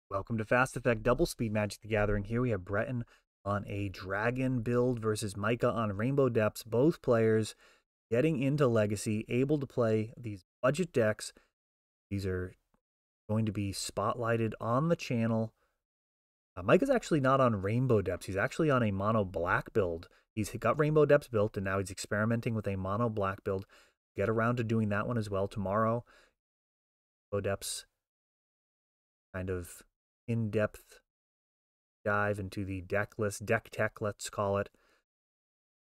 Welcome to Fast Effect Double Speed Magic the Gathering. Here we have Breton on a Dragon build versus Micah on Rainbow Depths. Both players getting into Legacy, able to play these budget decks. These are going to be spotlighted on the channel. Micah's actually not on Rainbow Depths. He's actually on a mono black build. He's got Rainbow Depths built, and now he's experimenting with a mono black build. Get around to doing that one as well tomorrow. Rainbow Depths kind of in-depth dive into the deck list, deck tech, let's call it.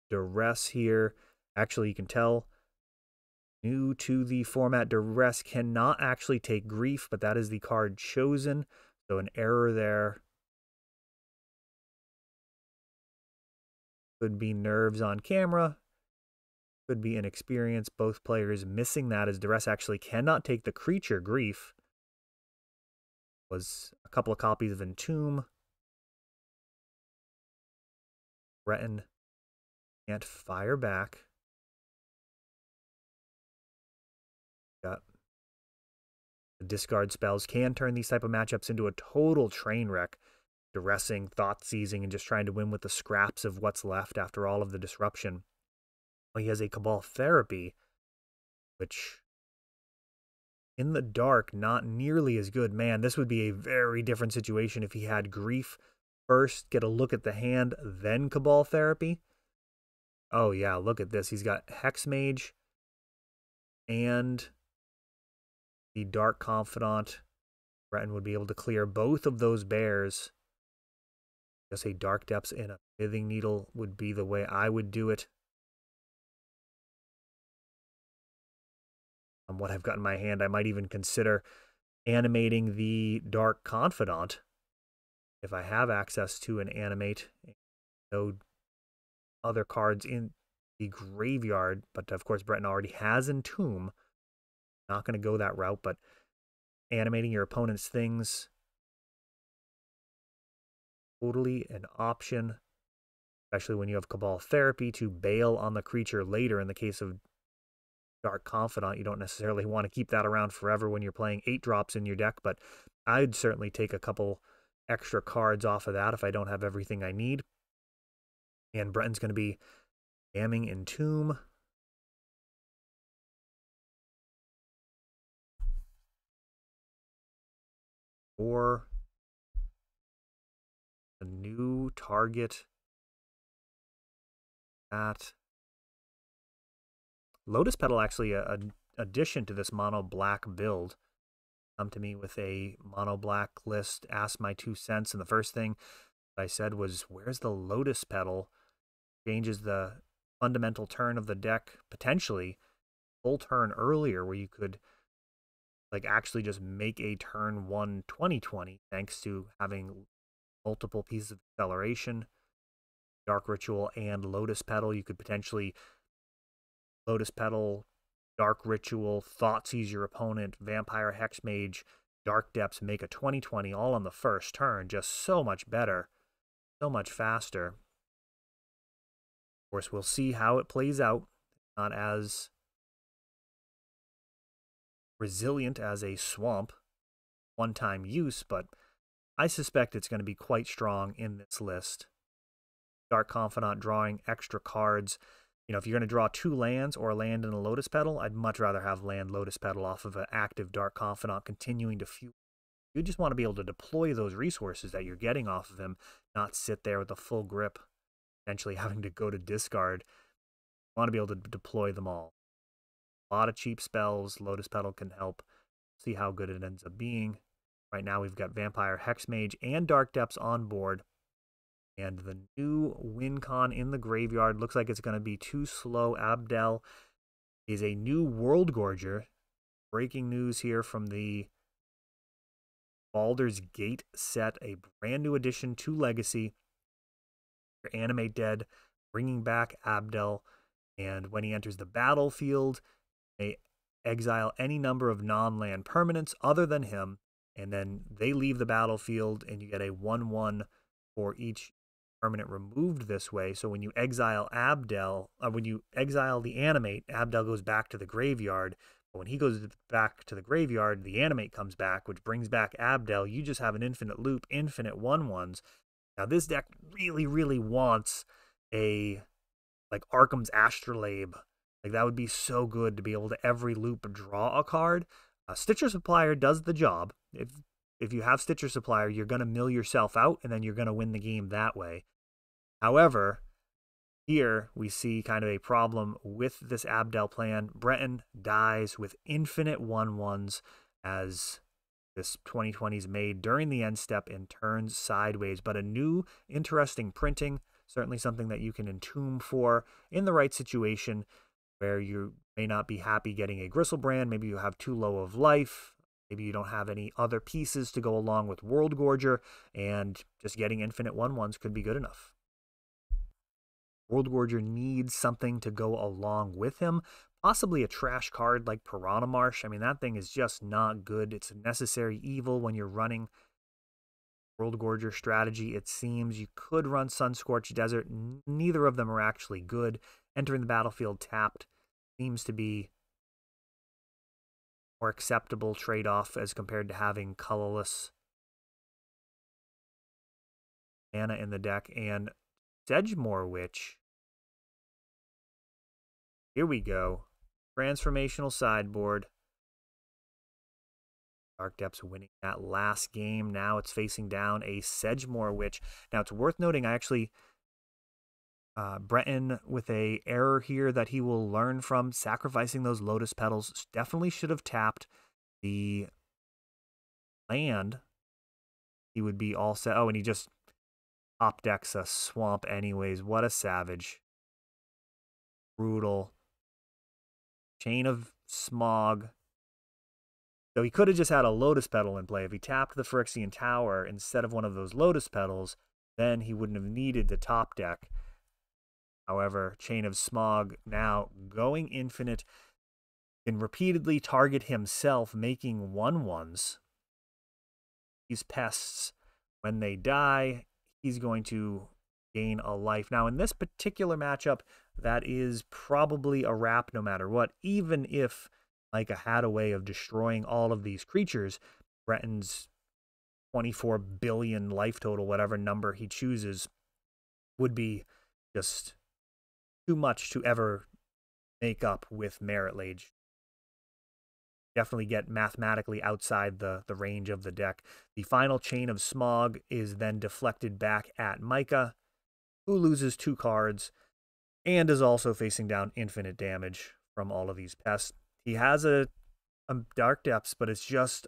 Duress here. Actually, you can tell, new to the format, Duress cannot actually take grief, but that is the card chosen. So an error there. Could be nerves on camera. Could be inexperience. Both players missing that, as Duress actually cannot take the creature grief. Was a couple of copies of Entomb. Breton can't fire back. Got the discard spells can turn these type of matchups into a total train wreck. Duressing, thought seizing, and just trying to win with the scraps of what's left after all of the disruption. Well, he has a Cabal Therapy, which in the dark, not nearly as good. Man, this would be a very different situation if he had grief first, get a look at the hand, then Cabal Therapy. Oh yeah, look at this. He's got Hex Mage and the Dark Confidant. Breton would be able to clear both of those bears. Just a Dark Depths and a Pithing Needle would be the way I would do it. On what I've got in my hand, I might even consider animating the Dark Confidant if I have access to an animate. No other cards in the graveyard, but of course Breton already has Entomb. Not going to go that route, but animating your opponent's things, totally an option, especially when you have Cabal Therapy to bail on the creature later. In the case of Dark Confidant, you don't necessarily want to keep that around forever when you're playing 8 drops in your deck, but I'd certainly take a couple extra cards off of that if I don't have everything I need. And Breton's going to be jamming Entomb. Or a new target at Lotus Petal, actually an addition to this mono black build. Come to me with a mono black list, ask my 2 cents, and the first thing I said was, where's the Lotus Petal? Changes the fundamental turn of the deck, potentially full turn earlier, where you could like actually just make a turn 1 20/20 thanks to having multiple pieces of acceleration. Dark Ritual and Lotus Petal. You could potentially Lotus Petal, Dark Ritual, Thoughtseize your opponent, Vampire Hex Mage, Dark Depths, make a 20/20 all on the first turn. Just so much better, so much faster. Of course, we'll see how it plays out. Not as resilient as a Swamp, one-time use, but I suspect it's going to be quite strong in this list. Dark Confidant drawing extra cards. You know, if you're going to draw 2 lands or a land and a Lotus Petal, I'd much rather have land Lotus Petal off of an active Dark Confidant continuing to fuel. You just want to be able to deploy those resources that you're getting off of him, not sit there with a full grip, potentially having to go to discard. You want to be able to deploy them all. A lot of cheap spells. Lotus Petal can help. See how good it ends up being. Right now we've got Vampire Hex Mage and Dark Depths on board. And the new win con in the graveyard looks like it's going to be too slow. Abdel is a new World Gorger. Breaking news here from the Baldur's Gate set, a brand new addition to Legacy. Animate Dead, bringing back Abdel, and when he enters the battlefield, they exile any number of non-land permanents other than him, and then they leave the battlefield, and you get a 1/1 for each permanent removed this way. So when you exile Abdel, when you exile the animate, Abdel goes back to the graveyard. When he goes back to the graveyard, the animate comes back, which brings back Abdel. You just have an infinite loop, infinite 1/1s. Now, this deck really, really wants a, like, Arkham's Astrolabe. Like, that would be so good to be able to every loop draw a card. Stitcher Supplier does the job. If you have Stitcher Supplier, you're going to mill yourself out, and then you're going to win the game that way. However, here we see kind of a problem with this Abdel plan. Breton dies with infinite 1/1s as this 2020 is made during the end step and turns sideways. But a new interesting printing, certainly something that you can entomb for in the right situation, where you may not be happy getting a Gristlebrand. Maybe you have too low of life. Maybe you don't have any other pieces to go along with World Gorger, and just getting infinite 1/1s could be good enough. World Gorger needs something to go along with him, possibly a trash card like Piranha Marsh. I mean, that thing is just not good. It's a necessary evil when you're running World Gorger strategy. It seems you could run Sunscorched Desert. Neither of them are actually good. Entering the battlefield tapped seems to be more acceptable trade-off as compared to having colorless mana in the deck. And Sedgemoor Witch, here we go. Transformational sideboard. Dark Depths winning that last game. Now it's facing down a Sedgemoor Witch. Now, it's worth noting, I actually, Breton with a error here that he will learn from, sacrificing those Lotus Petals. Definitely should have tapped the land. He would be all set. Oh, and he just top decks a swamp anyways. What a savage. Brutal. Chain of Smog. So he could have just had a Lotus Petal in play. If he tapped the Phyrexian Tower instead of one of those Lotus Petals, then he wouldn't have needed the top deck. However, Chain of Smog now going infinite, can repeatedly target himself, making 1/1s. These pests, when they die, he's going to gain a life. Now, in this particular matchup, that is probably a wrap no matter what. Even if Micah had a way of destroying all of these creatures, Breton's 24 billion life total, whatever number he chooses, would be just too much to ever make up with Merit Lage. Definitely get mathematically outside the range of the deck. The final Chain of Smog is then deflected back at Micah, who loses 2 cards and is also facing down infinite damage from all of these pests. He has a Dark Depths, but it's just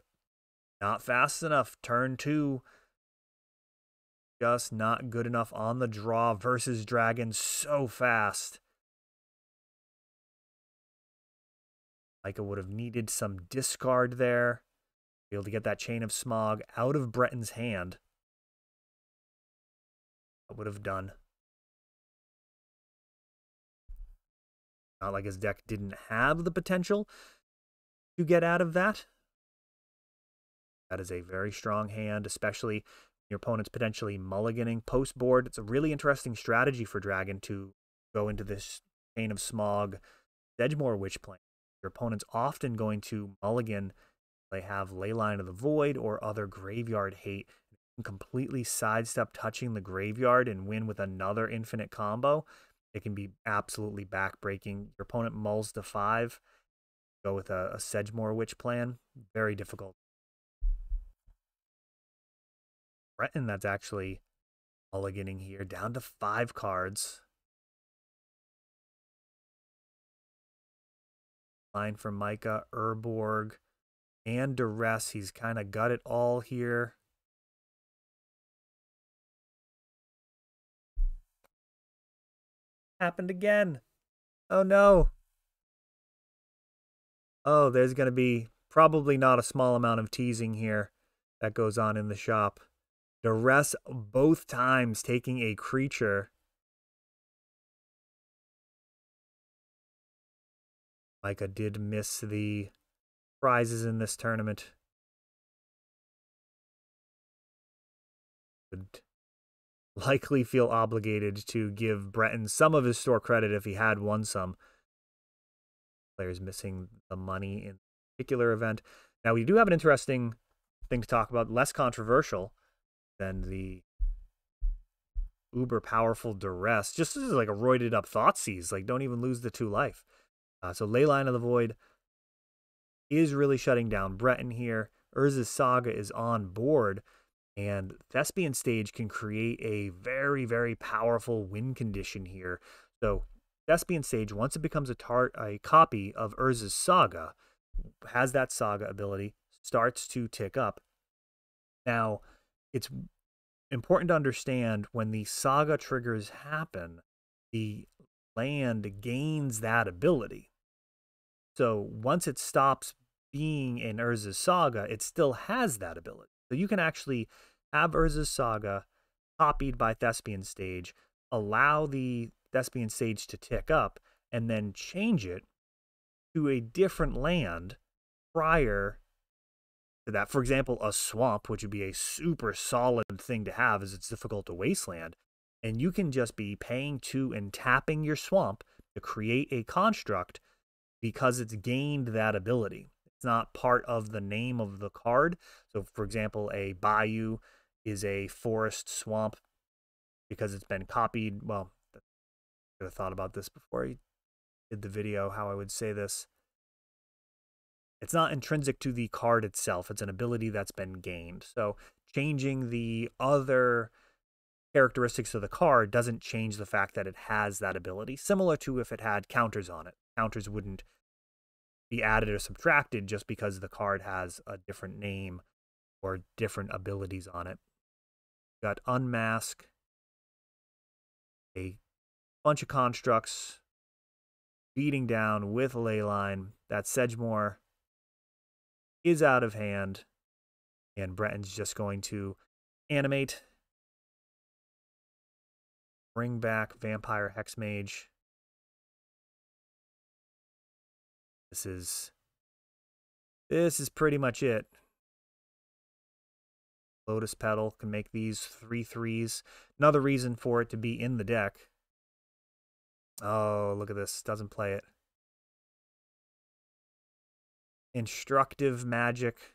not fast enough. Turn 2, just not good enough on the draw versus Dragon, so fast. Micah would have needed some discard there to be able to get that Chain of Smog out of Breton's hand. That would have done. Not like his deck didn't have the potential to get out of that. That is a very strong hand, especially your opponent's potentially mulliganing post board. It's a really interesting strategy for Dragon to go into this Chain of Smog Sedgemoor Witch plane. Your opponent's often going to mulligan. They have Leyline of the Void or other graveyard hate. You can completely sidestep touching the graveyard and win with another infinite combo. It can be absolutely backbreaking. Your opponent mulls to 5. Go with a Sedgemoor Witch plan. Very difficult. Breton, that's actually mulliganing here, down to 5 cards. Line from Micah, Urborg, and Duress. He's kind of got it all here. Happened again. Oh no. Oh, there's going to be probably not a small amount of teasing here that goes on in the shop. Duress both times taking a creature. Micah did miss the prizes in this tournament. Would likely feel obligated to give Breton some of his store credit if he had won some. Players missing the money in a particular event. Now, we do have an interesting thing to talk about, less controversial than the uber powerful duress. Just as like a roided up Thoughtseize, like don't even lose the 2 life. So Leyline of the Void is really shutting down Breton here. Urza's Saga is on board, and Thespian Stage can create a very, very powerful win condition here. So Thespian Stage, once it becomes a copy of Urza's Saga, has that Saga ability, starts to tick up. Now, it's important to understand when the Saga triggers happen, the land gains that ability. So once it stops being in Urza's Saga, it still has that ability. So you can actually have Urza's Saga copied by Thespian Stage, allow the Thespian Stage to tick up, and then change it to a different land prior to that. For example, a swamp, which would be a super solid thing to have as it's difficult to wasteland. And you can just be paying 2 and tapping your swamp to create a construct because it's gained that ability. It's not part of the name of the card. So, for example, a bayou is a forest swamp because it's been copied. Well, I could have thought about this before I did the video, how I would say this. It's not intrinsic to the card itself. It's an ability that's been gained. So changing the other characteristics of the card doesn't change the fact that it has that ability. Similar to if it had counters on it. Counters wouldn't be added or subtracted just because the card has a different name or different abilities on it. We've got Unmask, a bunch of constructs beating down with Leyline. That Sedgemoor is out of hand, and Breton's just going to animate, bring back Vampire Hexmage. This is pretty much it. Lotus Petal can make these 3/3s. Another reason for it to be in the deck. Oh, look at this. Doesn't play it. Instructive Magic.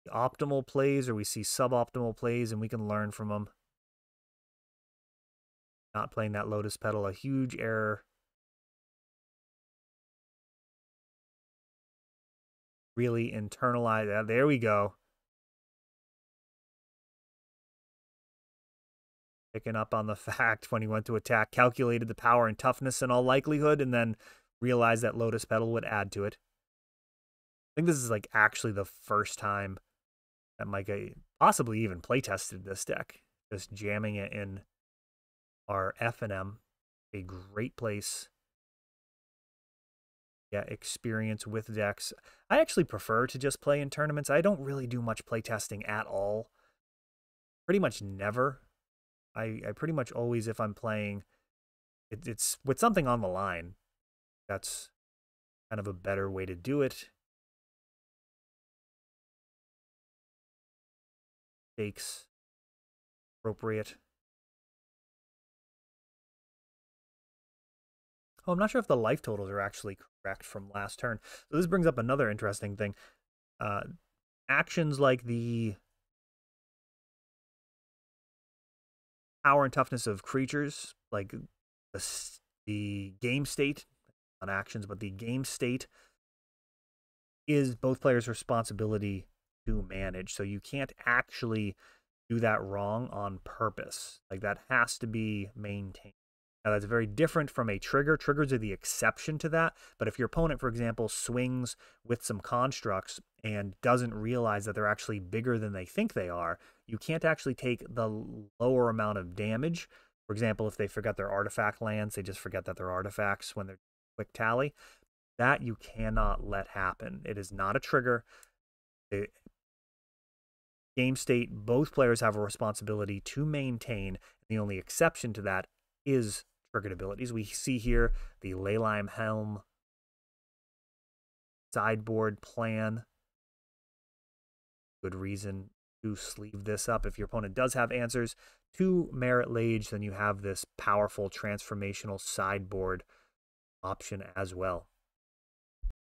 The optimal plays, or we see suboptimal plays, and we can learn from them. Not playing that Lotus Petal, a huge error. Really internalize that. There we go. Picking up on the fact when he went to attack, calculated the power and toughness in all likelihood, and then realized that Lotus Petal would add to it. I think this is like actually the first time that Micah possibly even playtested this deck. Just jamming it in our F&M, a great place. Yeah, experience with decks. I actually prefer to just play in tournaments. I don't really do much playtesting at all. Pretty much never. I pretty much always, if I'm playing, it's with something on the line. That's kind of a better way to do it. Stakes appropriate. Oh, I'm not sure if the life totals are actually correct from last turn. So this brings up another interesting thing. Actions like the power and toughness of creatures, like the game state, not actions, but the game state is both players' responsibility to manage. So you can't actually do that wrong on purpose. Like that has to be maintained. Now that's very different from a trigger. Triggers are the exception to that. But if your opponent, for example, swings with some constructs and doesn't realize that they're actually bigger than they think they are, you can't actually take the lower amount of damage. For example, if they forgot their artifact lands, they just forget that they're artifacts when they're quick tally. That you cannot let happen. It is not a trigger. Game state, both players have a responsibility to maintain. The only exception to that is triggered abilities. We see here the Leyline Helm sideboard plan. Good reason to sleeve this up if your opponent does have answers 2 Merit Lage, then you have this powerful transformational sideboard option as well.